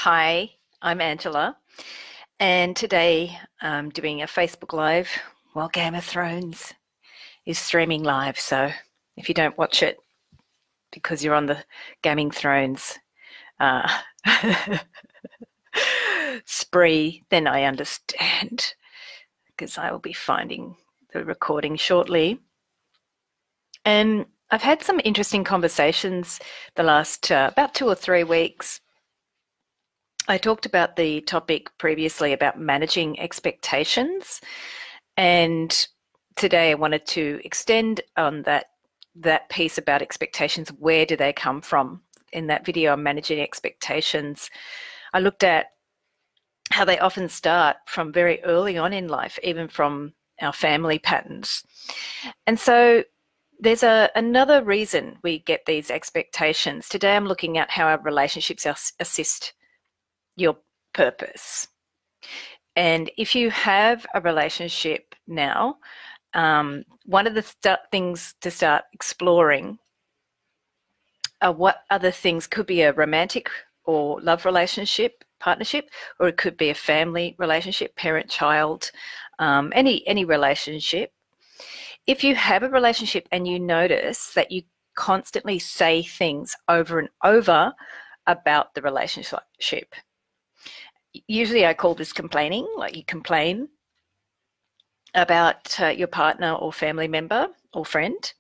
Hi, I'm Angela, and today I'm doing a Facebook Live while Game of Thrones is streaming live. So if you don't watch it because you're on the Gaming Thrones uh, spree, then I understand, because I will be finding the recording shortly. And I've had some interesting conversations the last about 2 or 3 weeks. I talked about the topic previously about managing expectations, and today I wanted to extend on that piece about expectations. Where do they come from? In that video on managing expectations, I looked at how they often start from very early on in life, even from our family patterns. And so there's another reason we get these expectations. Today I'm looking at how our relationships assist your purpose. And if you have a relationship now, one of the things to start exploring are what other things could be a romantic or love relationship, partnership, or it could be a family relationship, parent-child, any relationship. If you have a relationship and you notice that you constantly say things over and over about the relationship, usually I call this complaining, like you complain about your partner or family member or friend.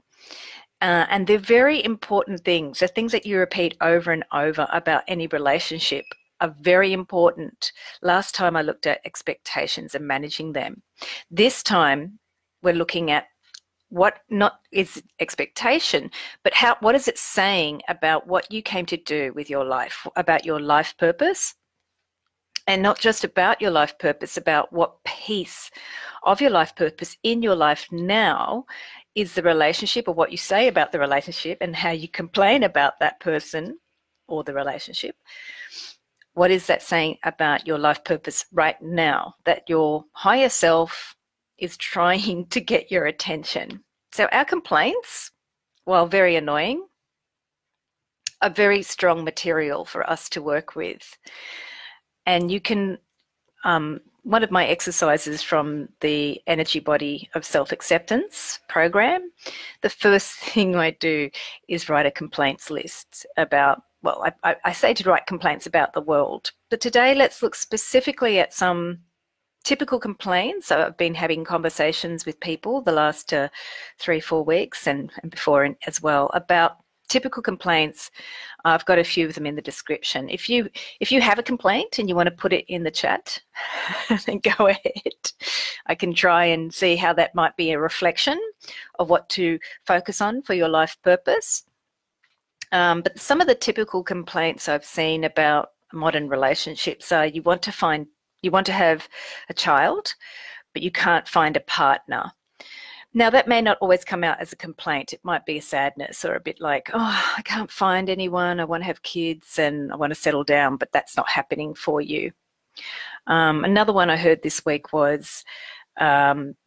And they're very important things. The things that you repeat over and over about any relationship are very important. Last time I looked at expectations and managing them. This time we're looking at what not is expectation, but what is it saying about what you came to do with your life, about your life purpose. And not just about your life purpose, about what piece of your life purpose in your life now is the relationship, or what you say about the relationship and how you complain about that person or the relationship. What is that saying about your life purpose right now, that your higher self is trying to get your attention? So our complaints, while very annoying, are very strong material for us to work with. And you can, one of my exercises from the Energy Body of Self-Acceptance program, the first thing I do is write a complaints list about, well, I say to write complaints about the world. But today let's look specifically at some typical complaints. So I've been having conversations with people the last 3-4 weeks and before as well about typical complaints. I've got a few of them in the description. If you have a complaint and you want to put it in the chat, then go ahead. I can try and see how that might be a reflection of what to focus on for your life purpose. But some of the typical complaints I've seen about modern relationships are you want to have a child, but you can't find a partner. Now, that may not always come out as a complaint. It might be a sadness or a bit like, oh, I can't find anyone. I want to have kids and I want to settle down, but that's not happening for you. Another one I heard this week was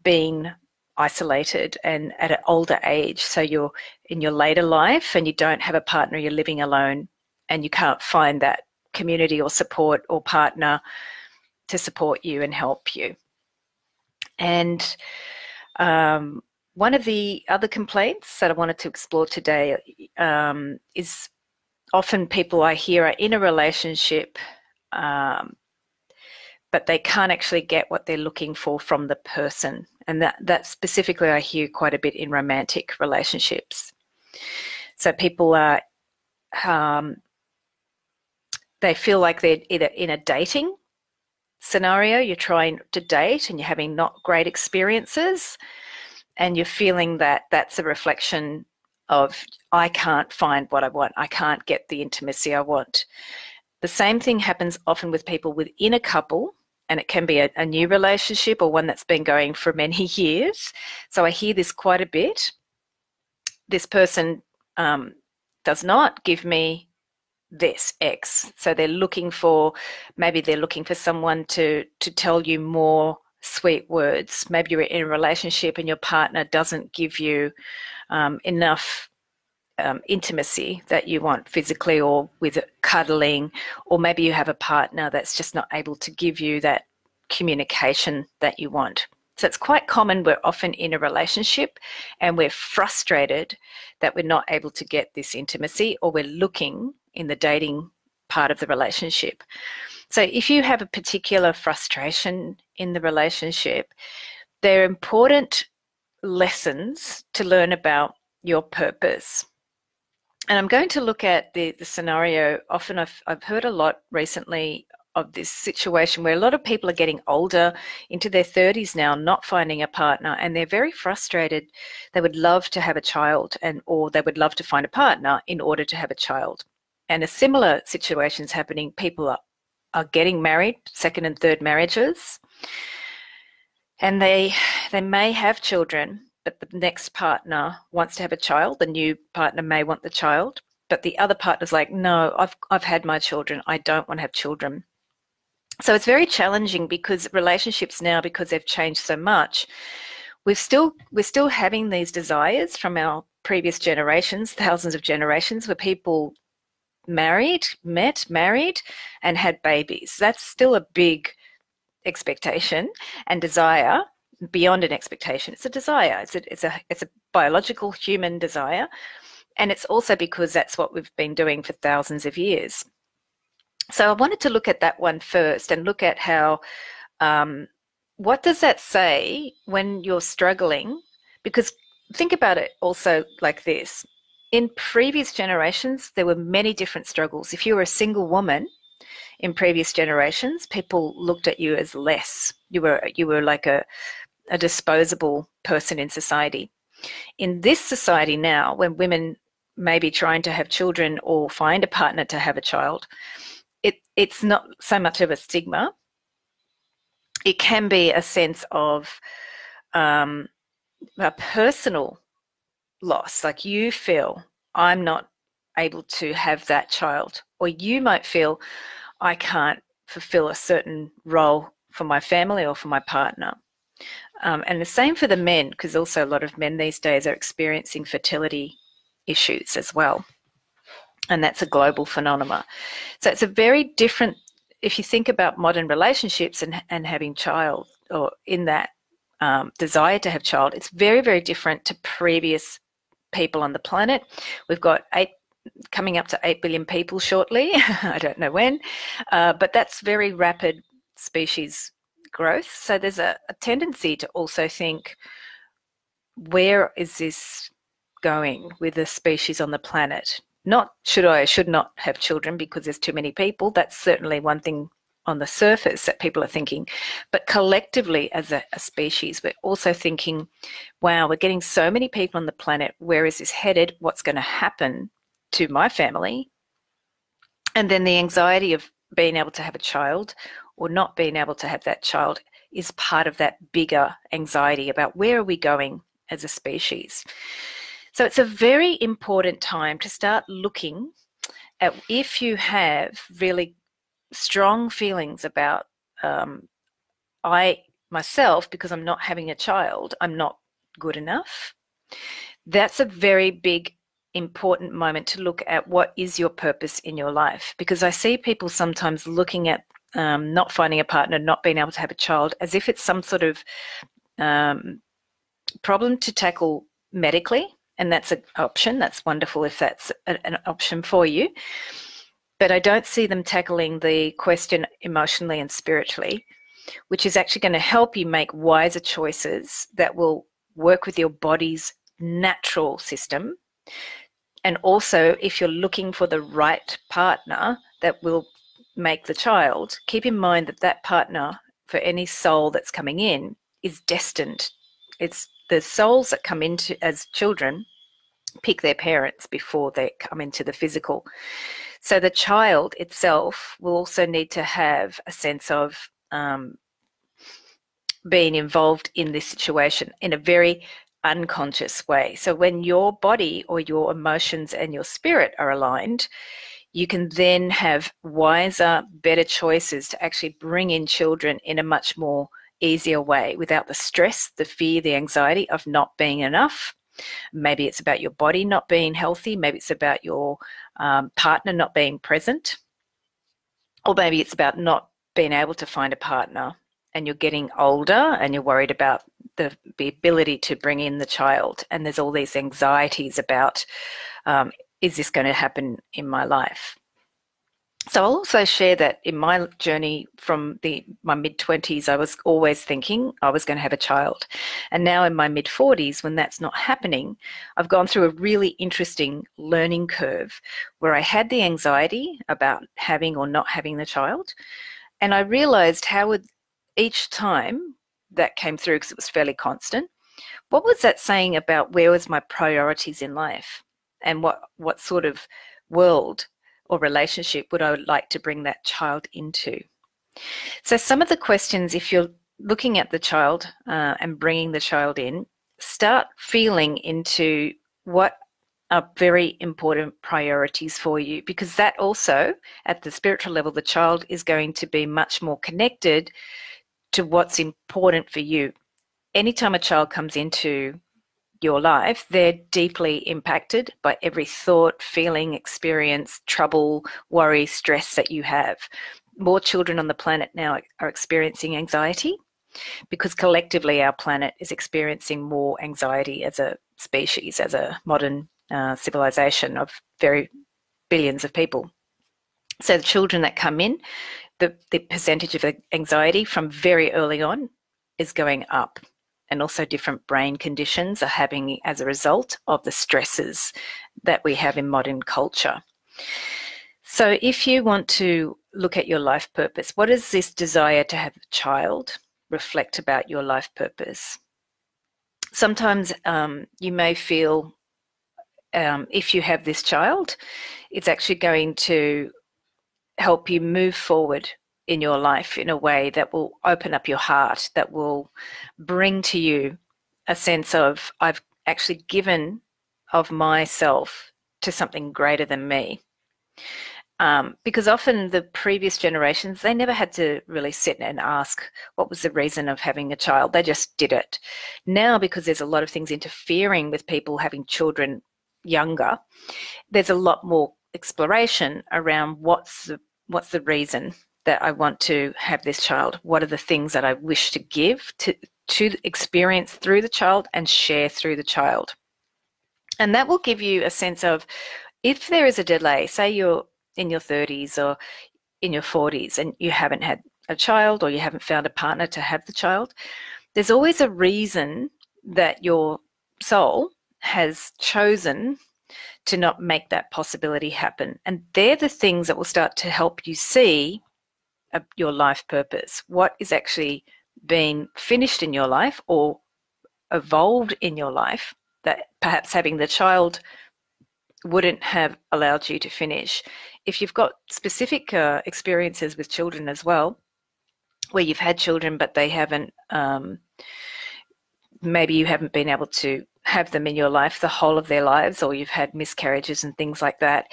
being isolated and at an older age. So you're in your later life and you don't have a partner, you're living alone and you can't find that community or support or partner to support you and help you. And one of the other complaints that I wanted to explore today is often people I hear are in a relationship, but they can't actually get what they're looking for from the person. And that specifically I hear quite a bit in romantic relationships. So people are, they feel like they're either in a dating scenario, you're trying to date and you're having not great experiences, and you're feeling that that's a reflection of, I can't find what I want, I can't get the intimacy I want. The same thing happens often with people within a couple, and it can be a new relationship or one that's been going for many years. So I hear this quite a bit. This person does not give me this X. So they're looking for, maybe they're looking for someone to tell you more sweet words. Maybe you're in a relationship and your partner doesn't give you enough intimacy that you want physically or with cuddling, or maybe you have a partner that's just not able to give you that communication that you want. So it's quite common. We're often in a relationship and we're frustrated that we're not able to get this intimacy, or we're looking in the dating part of the relationship. So if you have a particular frustration in the relationship, they're important lessons to learn about your purpose. And I'm going to look at the scenario. Often I've heard a lot recently of this situation where a lot of people are getting older, into their 30s now, not finding a partner, and they're very frustrated. They would love to have a child, or they would love to find a partner in order to have a child. And a similar situation is happening. People are getting married, second and third marriages, and they may have children, but the next partner wants to have a child. The new partner may want the child, but the other partner's like, no, I've had my children. I don't want to have children. So it's very challenging, because relationships now, because they've changed so much, we're still having these desires from our previous generations, thousands of generations, where people met, married, and had babies. That's still a big expectation and desire. Beyond an expectation, it's a desire. It's a biological human desire, and it's also because that's what we've been doing for thousands of years. So I wanted to look at that one first and look at how, what does that say when you're struggling? Because think about it also like this. In previous generations, there were many different struggles. If you were a single woman in previous generations, people looked at you as less. You were like a disposable person in society. In this society now, when women may be trying to have children or find a partner to have a child, it's not so much of a stigma. It can be a sense of a personal loss, like you feel, I'm not able to have that child, or you might feel, I can't fulfill a certain role for my family or for my partner. And the same for the men, because also a lot of men these days are experiencing fertility issues as well. And that's a global phenomenon. So it's a very different, if you think about modern relationships and having child, or in that desire to have child, it's very, very different to previous people on the planet. We've got coming up to 8 billion people shortly. I don't know when, but that's very rapid species growth. So there's a tendency to also think, where is this going with the species on the planet? Not should I should not have children because there's too many people. That's certainly one thing on the surface that people are thinking. But collectively as a species, we're also thinking, wow, we're getting so many people on the planet. Where is this headed? What's going to happen to my family? And then the anxiety of being able to have a child or not being able to have that child is part of that bigger anxiety about where are we going as a species. So it's a very important time to start looking at, if you have really strong feelings about I myself, because I'm not having a child, I'm not good enough. That's a very big important moment to look at what is your purpose in your life, because I see people sometimes looking at not finding a partner, not being able to have a child, as if it's some sort of problem to tackle medically. And that's an option. That's wonderful if that's an option for you. But I don't see them tackling the question emotionally and spiritually, which is actually going to help you make wiser choices that will work with your body's natural system. And also, if you're looking for the right partner that will make the child, keep in mind that that partner, for any soul that's coming in, is destined. It's the souls that come into as children pick their parents before they come into the physical. So the child itself will also need to have a sense of being involved in this situation in a very unconscious way. So when your body or your emotions and your spirit are aligned, you can then have wiser, better choices to actually bring in children in a much more easier way, without the stress, the fear, the anxiety of not being enough, Maybe it's about your body not being healthy. Maybe it's about your partner not being present. Or maybe it's about not being able to find a partner, and you're getting older and you're worried about the ability to bring in the child. And there's all these anxieties about, is this going to happen in my life? So I'll also share that in my journey from my mid-20s, I was always thinking I was going to have a child. And now in my mid-40s, when that's not happening, I've gone through a really interesting learning curve where I had the anxiety about having or not having the child. And I realized each time that came through, because it was fairly constant, what was that saying about where was my priorities in life, and what sort of world or relationship would I like to bring that child into? So some of the questions, if you're looking at the child and bringing the child in, start feeling into what are very important priorities for you, because that also, at the spiritual level, the child is going to be much more connected to what's important for you. Anytime a child comes into your life, they're deeply impacted by every thought, feeling, experience, trouble, worry, stress that you have. More children on the planet now are experiencing anxiety because collectively our planet is experiencing more anxiety as a species, as a modern civilization of very billions of people. So the children that come in, the percentage of anxiety from very early on is going up. And also different brain conditions are happening as a result of the stresses that we have in modern culture. So if you want to look at your life purpose, what does this desire to have a child reflect about your life purpose? Sometimes you may feel if you have this child, it's actually going to help you move forward in your life in a way that will open up your heart, that will bring to you a sense of, I've actually given of myself to something greater than me. Because often the previous generations, they never had to really sit and ask what was the reason of having a child. They just did it. Now, because there's a lot of things interfering with people having children younger, there's a lot more exploration around what's the reason that I want to have this child. What are the things that I wish to give to experience through the child and share through the child? And that will give you a sense of, if there is a delay, say you're in your 30s or in your 40s and you haven't had a child, or you haven't found a partner to have the child, there's always a reason that your soul has chosen to not make that possibility happen. And they're the things that will start to help you see your life purpose. What is actually being finished in your life or evolved in your life that perhaps having the child wouldn't have allowed you to finish. If you've got specific experiences with children as well, where you've had children but they haven't, maybe you haven't been able to have them in your life the whole of their lives, or you've had miscarriages and things like that,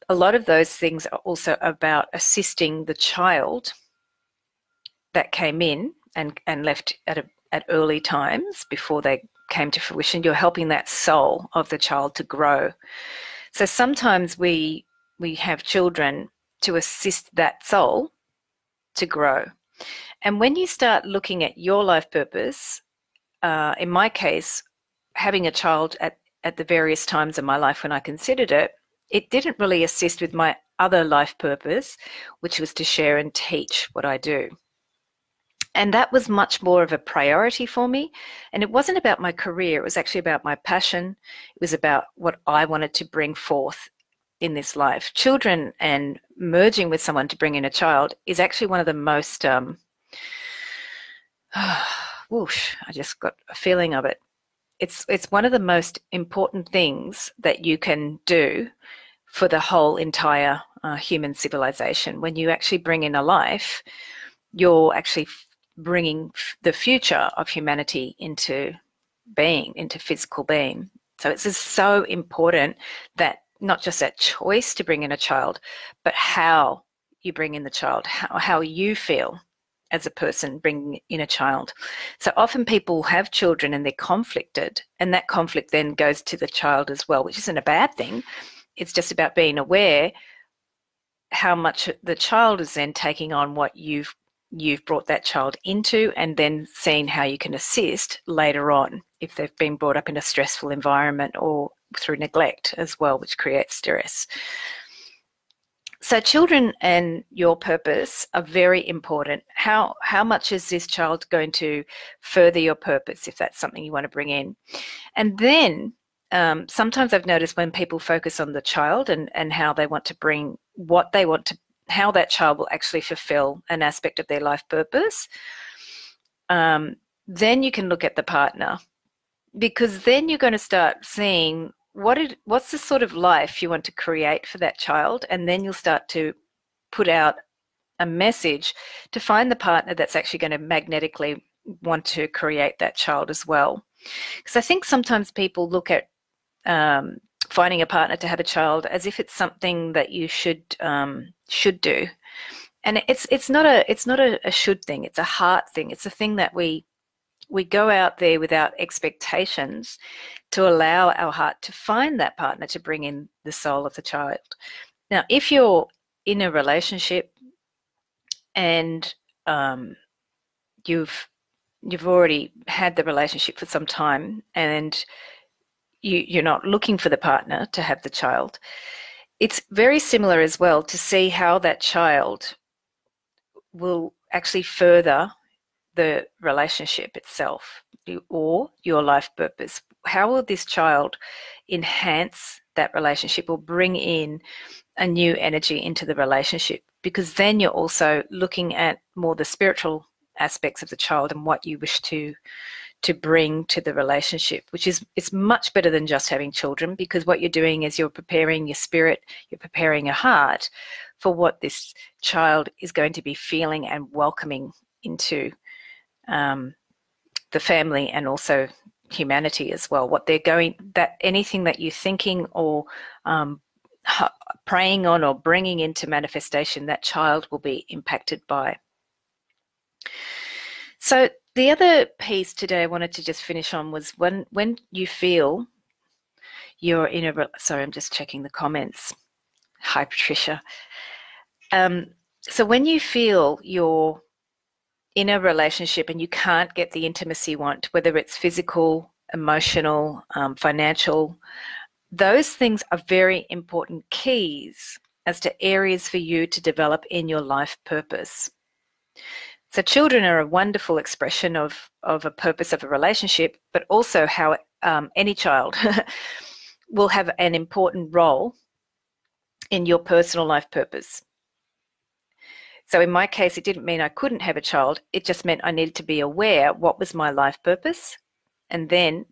a lot of those things are also about assisting the child that came in and left at early times before they came to fruition. You're helping that soul of the child to grow. So sometimes we have children to assist that soul to grow. And when you start looking at your life purpose, in my case, having a child at the various times in my life when I considered it, it didn't really assist with my other life purpose, which was to share and teach what I do. And that was much more of a priority for me. And it wasn't about my career. It was actually about my passion. It was about what I wanted to bring forth in this life. Children and merging with someone to bring in a child is actually one of the most, whoosh, I just got a feeling of it. It's one of the most important things that you can do for the whole entire human civilization. When you actually bring in a life, you're actually bringing the future of humanity into being, into physical being. So it's just so important that not just that choice to bring in a child, but how you bring in the child, how you feel as a person bringing in a child. So often people have children and they're conflicted, and that conflict then goes to the child as well, which isn't a bad thing. It's just about being aware how much the child is then taking on what you've brought that child into, and then seeing how you can assist later on if they've been brought up in a stressful environment or through neglect as well, which creates stress. So children and your purpose are very important. How much is this child going to further your purpose, if that's something you want to bring in? And then sometimes I've noticed when people focus on the child and how they want to bring what they want to, how that child will actually fulfill an aspect of their life purpose, then you can look at the partner, because then you're going to start seeing what's the sort of life you want to create for that child, and then you'll start to put out a message to find the partner that's actually going to magnetically want to create that child as well. Because I think sometimes people look at finding a partner to have a child as if it's something that you should do, and it's not a should thing. It's a heart thing. It's a thing that we go out there without expectations to allow our heart to find that partner to bring in the soul of the child. Now, if you're in a relationship and you've already had the relationship for some time and you're not looking for the partner to have the child, it's very similar as well to see how that child will actually further the relationship itself or your life purpose. How will this child enhance that relationship or bring in a new energy into the relationship? Because then you're also looking at more the spiritual aspects of the child and what you wish to bring to the relationship, which is, it's much better than just having children, because what you're doing is you're preparing your spirit, you're preparing your heart for what this child is going to be feeling and welcoming into the family and also humanity as well. What they're going, that anything that you're thinking or praying on or bringing into manifestation, that child will be impacted by. So the other piece today I wanted to just finish on was when you feel you're in a, sorry, I'm just checking the comments. Hi, Patricia. So when you feel you're in a relationship and you can't get the intimacy you want, whether it's physical, emotional, financial, those things are very important keys as to areas for you to develop in your life purpose. So children are a wonderful expression of a purpose of a relationship, but also how any child will have an important role in your personal life purpose. So in my case, it didn't mean I couldn't have a child. It just meant I needed to be aware what was my life purpose, and then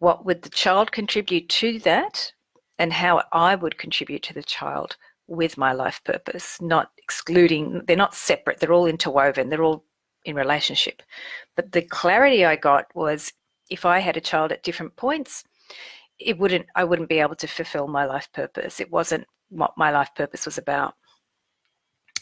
what would the child contribute to that, and how I would contribute to the child with my life purpose, not excluding, they're not separate, they're all interwoven, they're all in relationship. But the clarity I got was if I had a child at different points, I wouldn't be able to fulfill my life purpose. It wasn't what my life purpose was about.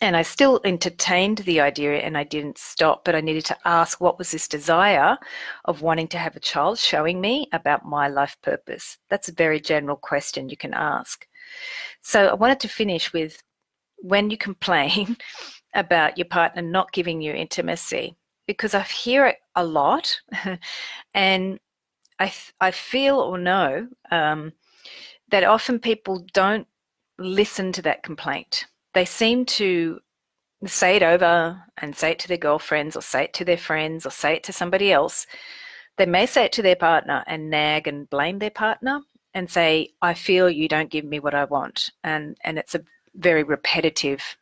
And I still entertained the idea and I didn't stop, but I needed to ask, what was this desire of wanting to have a child showing me about my life purpose? That's a very general question you can ask. So I wanted to finish with, when you complain about your partner not giving you intimacy, because I hear it a lot and I feel or know that often people don't listen to that complaint. They seem to say it over and say it to their girlfriends or say it to their friends or say it to somebody else. They may say it to their partner and nag and blame their partner and say, I feel you don't give me what I want. And it's a very repetitive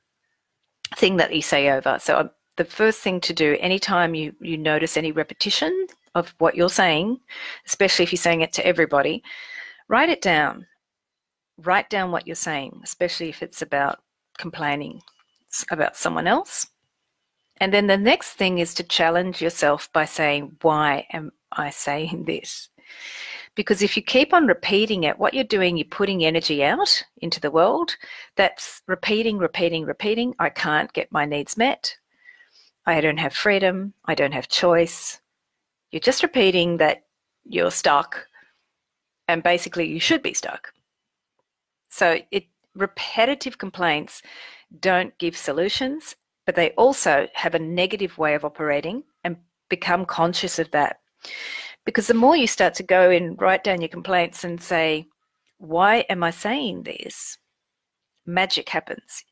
thing that you say over. So the first thing to do, anytime you notice any repetition of what you're saying, especially if you're saying it to everybody, write it down. Write down what you're saying, especially if it's about complaining about someone else. And then the next thing is to challenge yourself by saying, why am I saying this? Because if you keep on repeating it, what you're doing, you're putting energy out into the world. That's repeating, repeating, repeating. I can't get my needs met. I don't have freedom, I don't have choice. You're just repeating that you're stuck, and basically you should be stuck. So repetitive complaints don't give solutions, but they also have a negative way of operating, and become conscious of that. Because the more you start to go and write down your complaints and say, why am I saying this? Magic happens.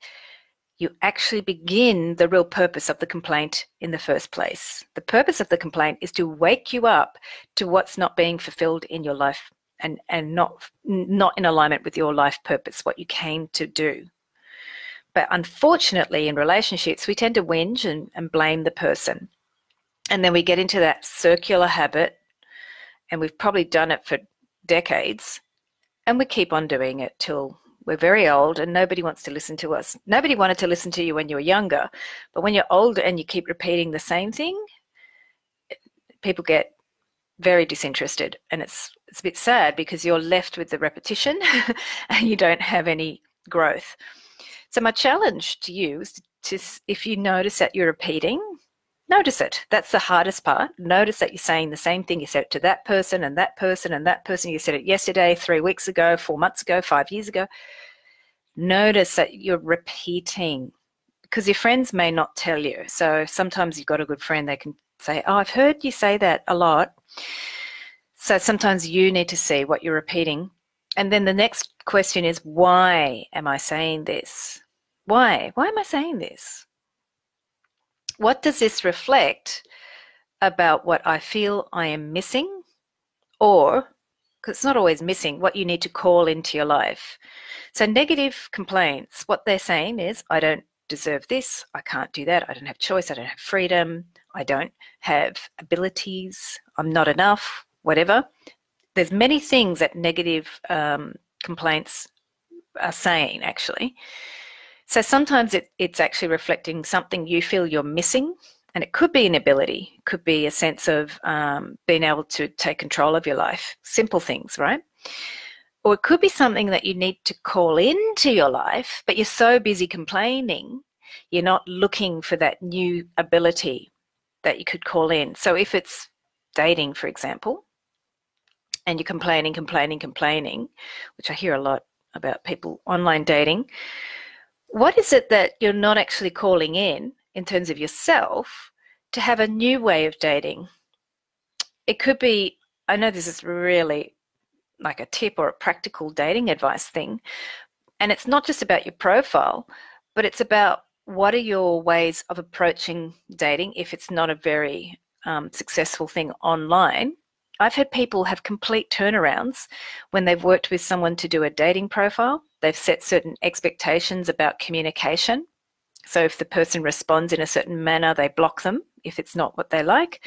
You actually begin the real purpose of the complaint in the first place. The purpose of the complaint is to wake you up to what's not being fulfilled in your life, and not in alignment with your life purpose, what you came to do. But unfortunately, in relationships, we tend to whinge and blame the person. And then we get into that circular habit, and we've probably done it for decades, and we keep on doing it till we're very old, and nobody wants to listen to us. Nobody wanted to listen to you when you were younger, but when you're older and you keep repeating the same thing, people get very disinterested, and it's a bit sad because you're left with the repetition and you don't have any growth. So my challenge to you is to, if you notice that you're repeating, notice it. That's the hardest part. Notice that you're saying the same thing. You said it to that person and that person and that person. You said it yesterday, 3 weeks ago, 4 months ago, 5 years ago. Notice that you're repeating, because your friends may not tell you. So sometimes you've got a good friend, they can say, oh, I've heard you say that a lot. So sometimes you need to see what you're repeating. And then the next question is, why am I saying this? Why? Why am I saying this? What does this reflect about what I feel I am missing? Or, because it's not always missing, what you need to call into your life. So negative complaints, what they're saying is, I don't deserve this, I can't do that, I don't have choice, I don't have freedom, I don't have abilities, I'm not enough, whatever. There's many things that negative complaints are saying, actually. So sometimes it's actually reflecting something you feel you're missing, and it could be an ability, it could be a sense of being able to take control of your life, simple things, right? Or it could be something that you need to call into your life, but you're so busy complaining, you're not looking for that new ability that you could call in. So if it's dating, for example, and you're complaining, which I hear a lot about people online dating, what is it that you're not actually calling in terms of yourself to have a new way of dating? It could be, I know this is really like a tip or a practical dating advice thing, and it's not just about your profile, but it's about what are your ways of approaching dating if it's not a very successful thing online. I've had people have complete turnarounds when they've worked with someone to do a dating profile. They've set certain expectations about communication. So if the person responds in a certain manner, they block them if it's not what they like.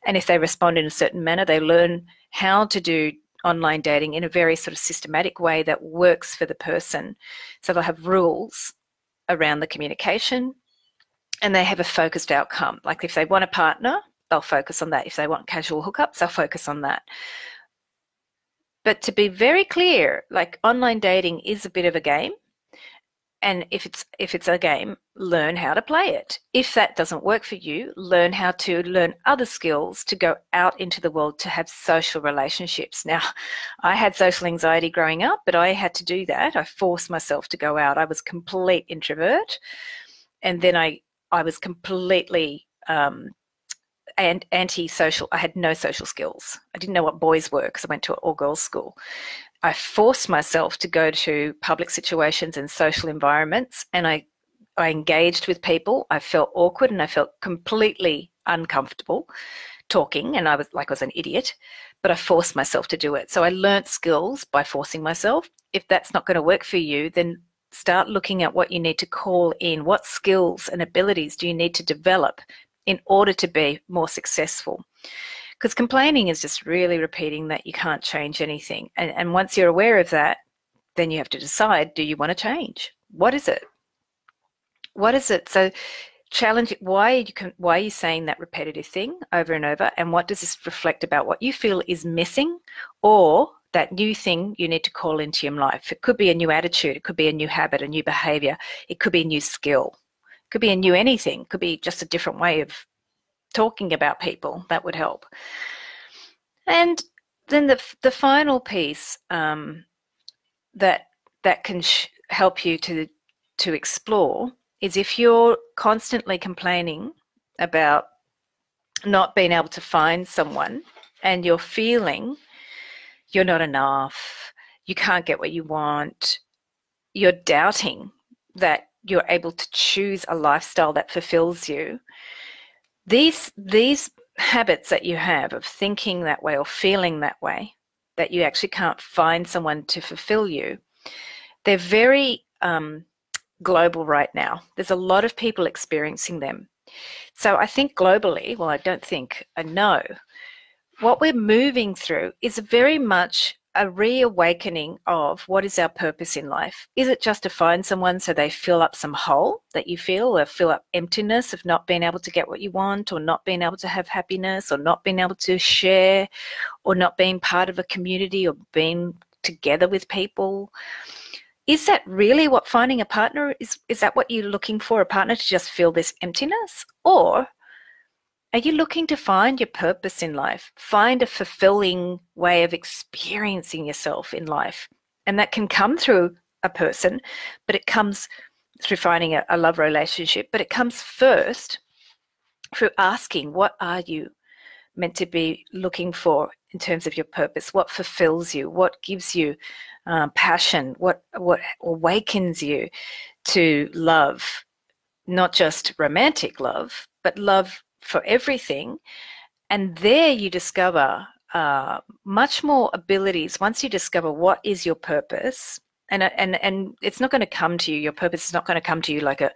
And if they respond in a certain manner, they learn how to do online dating in a very sort of systematic way that works for the person. So they'll have rules around the communication, and they have a focused outcome. Like if they want a partner, they'll focus on that. If they want casual hookups, they'll focus on that. But to be very clear, like online dating is a bit of a game. And if it's a game, learn how to play it. If that doesn't work for you, learn how to learn other skills to go out into the world to have social relationships. Now, I had social anxiety growing up, but I had to do that. I forced myself to go out. I was a complete introvert. And then I was completely and anti-social. I had no social skills. I didn't know what boys were because I went to an all-girls school. I forced myself to go to public situations and social environments, and I engaged with people. I felt awkward and I felt completely uncomfortable talking, and I was an idiot, but I forced myself to do it. So I learnt skills by forcing myself. If that's not going to work for you, then start looking at what you need to call in. What skills and abilities do you need to develop in order to be more successful? Because complaining is just really repeating that you can't change anything. And once you're aware of that, then you have to decide, do you want to change? What is it? What is it? So challenge it. Why are you saying that repetitive thing over and over? And what does this reflect about what you feel is missing, or that new thing you need to call into your life? It could be a new attitude. It could be a new habit, a new behavior. It could be a new skill. Could be a new anything. Could be just a different way of talking about people. That would help. And then the final piece that can help you to explore is if you're constantly complaining about not being able to find someone and you're feeling you're not enough, you can't get what you want, you're doubting that you're able to choose a lifestyle that fulfills you, these habits that you have of thinking that way or feeling that way, that you actually can't find someone to fulfill you, they're very global right now. There's a lot of people experiencing them. So I think globally, well, I don't think, I know, what we're moving through is very much a reawakening of what is our purpose in life. Is it just to find someone so they fill up some hole that you feel, or fill up emptiness of not being able to get what you want, or not being able to have happiness, or not being able to share, or not being part of a community, or being together with people? Is that really what finding a partner is? Is that what you're looking for, a partner to just fill this emptiness? Or are you looking to find your purpose in life, find a fulfilling way of experiencing yourself in life? And that can come through a person, but it comes through finding a love relationship, but it comes first through asking, what are you meant to be looking for in terms of your purpose? What fulfills you? What gives you passion? What awakens you to love, not just romantic love, but love for everything? And there you discover much more abilities once you discover what is your purpose. And it's not going to come to you, your purpose is not going to come to you like a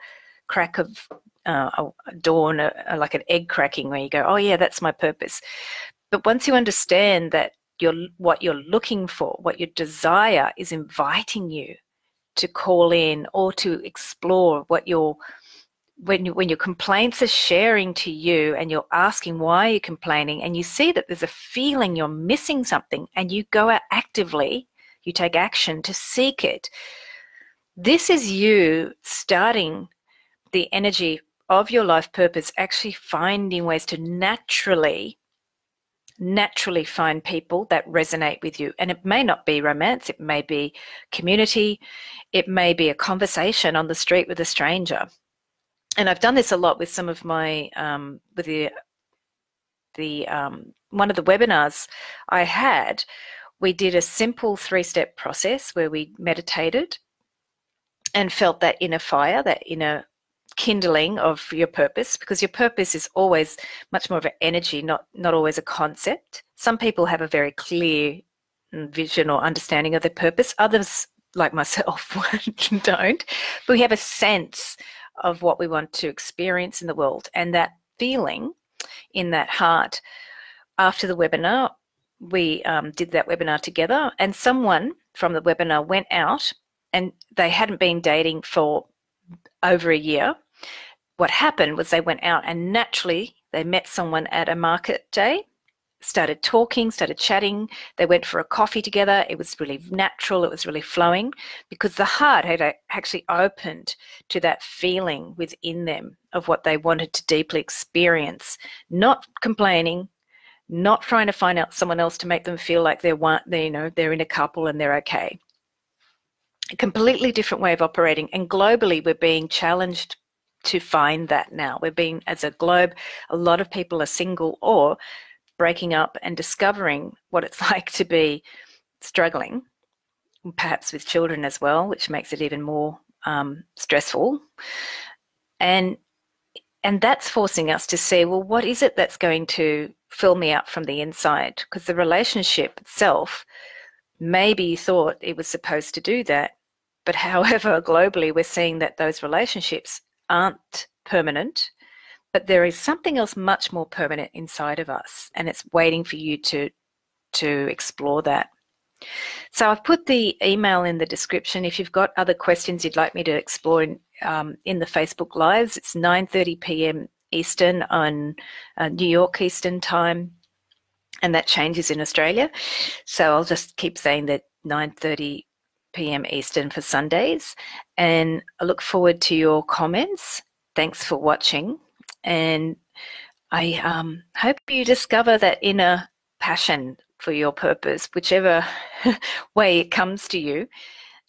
crack of a dawn, like an egg cracking where you go, oh yeah, that's my purpose. But once you understand that what you're looking for, what your desire is inviting you to call in or to explore, what when your complaints are sharing to you and you're asking why you're complaining, and you see that there's a feeling you're missing something, and you go out actively, you take action to seek it. This is you starting the energy of your life purpose, actually finding ways to naturally find people that resonate with you. And it may not be romance, it may be community, it may be a conversation on the street with a stranger. And I've done this a lot with some of my, with one of the webinars I had, we did a simple 3-step process where we meditated and felt that inner fire, that inner kindling of your purpose, because your purpose is always much more of an energy, not always a concept. Some people have a very clear vision or understanding of their purpose. Others, like myself, don't. But we have a sense of what we want to experience in the world, and that feeling in that heart. After the webinar, we did that webinar together, and someone from the webinar went out, and they hadn't been dating for over a year. What happened was they went out and naturally they met someone at a market day, started talking, started chatting. They went for a coffee together. It was really natural. It was really flowing because the heart had actually opened to that feeling within them of what they wanted to deeply experience, not complaining, not trying to find out someone else to make them feel like they're in a couple and they're okay. A completely different way of operating. And globally, we're being challenged to find that now. We're being, as a globe, a lot of people are single or breaking up and discovering what it's like to be struggling, perhaps with children as well, which makes it even more stressful. And that's forcing us to see, well, what is it that's going to fill me up from the inside? Because the relationship itself, maybe you thought it was supposed to do that, but however, globally, we're seeing that those relationships aren't permanent, but there is something else much more permanent inside of us, and it's waiting for you to explore that. So I've put the email in the description. If you've got other questions you'd like me to explore in the Facebook Lives, it's 9:30 p.m. Eastern on New York Eastern time, and that changes in Australia. So I'll just keep saying that 9:30 p.m. Eastern for Sundays, and I look forward to your comments Thanks for watching, and I hope you discover that inner passion for your purpose, whichever way it comes to you.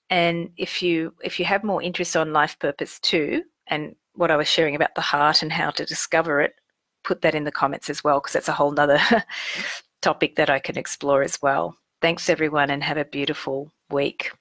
And if you have more interest on life purpose too, and what I was sharing about the heart and how to discover it, put that in the comments as well, because that's a whole nother topic that I can explore as well. Thanks everyone, and have a beautiful week.